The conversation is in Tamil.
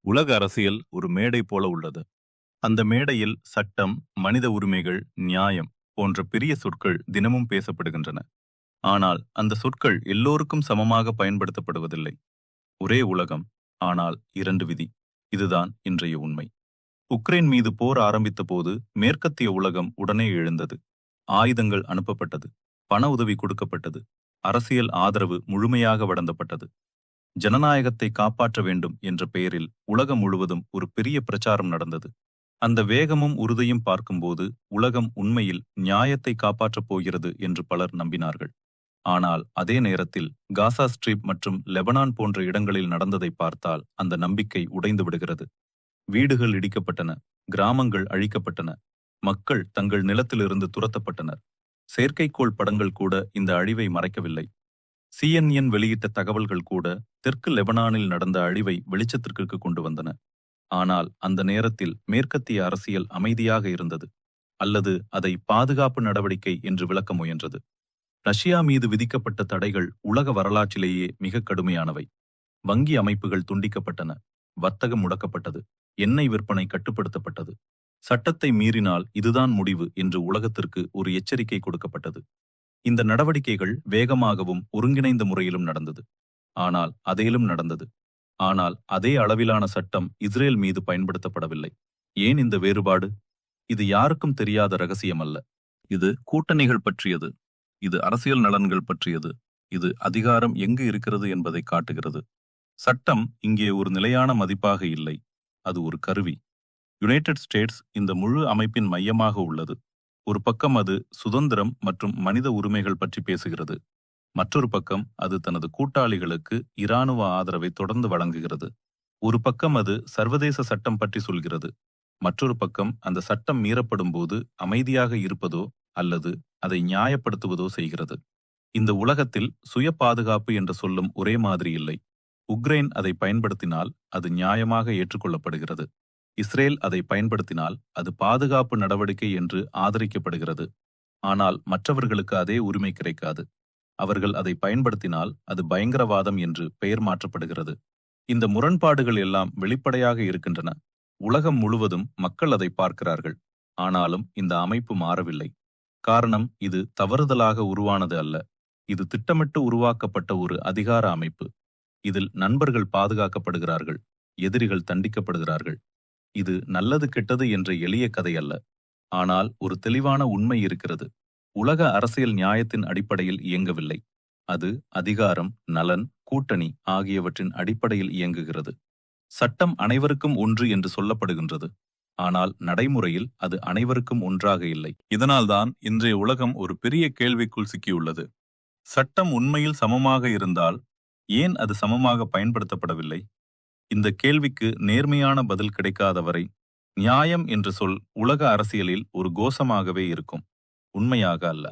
உலக அரசியல் ஒரு மேடை போல உள்ளது. அந்த மேடையில் சட்டம், மனித உரிமைகள், நியாயம் போன்ற பெரிய சொற்கள் தினமும் பேசப்படுகின்றன. ஆனால் அந்த சொற்கள் எல்லோருக்கும் சமமாக பயன்படுத்தப்படுவதில்லை. ஒரே உலகம், ஆனால் இரண்டு விதி. இதுதான் இன்றைய உண்மை. உக்ரைன் மீது போர் ஆரம்பித்த போது மேற்கத்திய உலகம் உடனே எழுந்தது. ஆயுதங்கள் அனுப்பப்பட்டது, பண உதவி கொடுக்கப்பட்டது, அரசியல் ஆதரவு முழுமையாக வழங்கப்பட்டது. ஜனநாயகத்தை காப்பாற்ற வேண்டும் என்ற பெயரில் உலகம் முழுவதும் ஒரு பெரிய பிரச்சாரம் நடந்தது. அந்த வேகமும் உறுதியும் பார்க்கும்போது உலகம் உண்மையில் நியாயத்தை காப்பாற்றப் போகிறது என்று பலர் நம்பினார்கள். ஆனால் அதே நேரத்தில் காசா ஸ்ட்ரிப் மற்றும் லெபனான் போன்ற இடங்களில் நடந்ததை பார்த்தால் அந்த நம்பிக்கை உடைந்து விடுகிறது. வீடுகள் இடிக்கப்பட்டன, கிராமங்கள் அழிக்கப்பட்டன, மக்கள் தங்கள் நிலத்திலிருந்து துரத்தப்பட்டனர். செயற்கைக்கோள் படங்கள் கூட இந்த அழிவை மறைக்கவில்லை. CNN வெளியிட்ட தகவல்கள் கூட தெற்கு லெபனானில் நடந்த அழிவை வெளிச்சத்திற்கு கொண்டு வந்தன. ஆனால் அந்த நேரத்தில் மேற்கத்திய அரசியல் அமைதியாக இருந்தது, அல்லது அதை பாதுகாப்பு நடவடிக்கை என்று விளக்க முயன்றது. ரஷ்யா மீது விதிக்கப்பட்ட தடைகள் உலக வரலாற்றிலேயே மிக கடுமையானவை. வங்கி அமைப்புகள் துண்டிக்கப்பட்டன, வர்த்தகம் முடக்கப்பட்டது, எண்ணெய் விற்பனை கட்டுப்படுத்தப்பட்டது. சட்டத்தை மீறினால் இதுதான் முடிவு என்று உலகத்திற்கு ஒரு எச்சரிக்கை கொடுக்கப்பட்டது. இந்த நடவடிக்கைகள் வேகமாகவும் ஒருங்கிணைந்த முறையிலும் நடந்தது. ஆனால் அதே அளவிலான சட்டம் இஸ்ரேல் மீது பயன்படுத்தப்படவில்லை. ஏன் இந்த வேறுபாடு? இது யாருக்கும் தெரியாத ரகசியம் அல்ல. இது கூட்டணிகள் பற்றியது, இது அரசியல் நலன்கள் பற்றியது, இது அதிகாரம் எங்கு இருக்கிறது என்பதை காட்டுகிறது. சட்டம் இங்கே ஒரு நிலையான மதிப்பாக இல்லை, அது ஒரு கருவி. யுனைடெட் ஸ்டேட்ஸ் இந்த முழு அமைப்பின் மையமாக உள்ளது. ஒரு பக்கம் அது சுதந்திரம் மற்றும் மனித உரிமைகள் பற்றி பேசுகிறது. மற்றொரு பக்கம் அது தனது கூட்டாளிகளுக்கு இராணுவ ஆதரவை தொடர்ந்து வழங்குகிறது. ஒரு பக்கம் அது சர்வதேச சட்டம் பற்றி சொல்கிறது. மற்றொரு பக்கம் அந்த சட்டம் மீறப்படும் போது அமைதியாக இருப்பதோ அல்லது அதை நியாயப்படுத்துவதோ செய்கிறது. இந்த உலகத்தில் சுய பாதுகாப்பு என்று சொல்லும் ஒரே மாதிரி இல்லை. உக்ரைன் அதை பயன்படுத்தினால் அது நியாயமாக ஏற்றுக்கொள்ளப்படுகிறது. இஸ்ரேல் அதை பயன்படுத்தினால் அது பாதுகாப்பு நடவடிக்கை என்று ஆதரிக்கப்படுகிறது. ஆனால் மற்றவர்களுக்கு அதே உரிமை கிடைக்காது. அவர்கள் அதை பயன்படுத்தினால் அது பயங்கரவாதம் என்று பெயர் மாற்றப்படுகிறது. இந்த முரண்பாடுகள் எல்லாம் வெளிப்படையாக இருக்கின்றன. உலகம் முழுவதும் மக்கள் அதை பார்க்கிறார்கள். ஆனாலும் இந்த அமைப்பு மாறவில்லை. காரணம், இது தவறுதலாக உருவானது அல்ல. இது திட்டமிட்டு உருவாக்கப்பட்ட ஒரு அதிகார அமைப்பு. இதில் நண்பர்கள் பாதுகாக்கப்படுகிறார்கள், எதிரிகள் தண்டிக்கப்படுகிறார்கள். இது நல்லது கெட்டது என்ற எளிய கதை அல்ல. ஆனால் ஒரு தெளிவான உண்மை இருக்கிறது. உலக அரசியல் நியாயத்தின் அடிப்படையில் இயங்கவில்லை. அது அதிகாரம், நலன், கூட்டணி ஆகியவற்றின் அடிப்படையில் இயங்குகிறது. சட்டம் அனைவருக்கும் ஒன்று என்று சொல்லப்படுகின்றது. ஆனால் நடைமுறையில் அது அனைவருக்கும் ஒன்றாக இல்லை. இதனால்தான் இன்றைய உலகம் ஒரு பெரிய கேள்விக்குள் சிக்கியுள்ளது. சட்டம் உண்மையில் சமமாக இருந்தால் ஏன் அது சமமாக பயன்படுத்தப்படவில்லை? இந்த கேள்விக்கு நேர்மையான பதில் கிடைக்காத வரை நியாயம் என்ற சொல் உலக அரசியலில் ஒரு கோஷமாகவே இருக்கும், உண்மையாக அல்ல.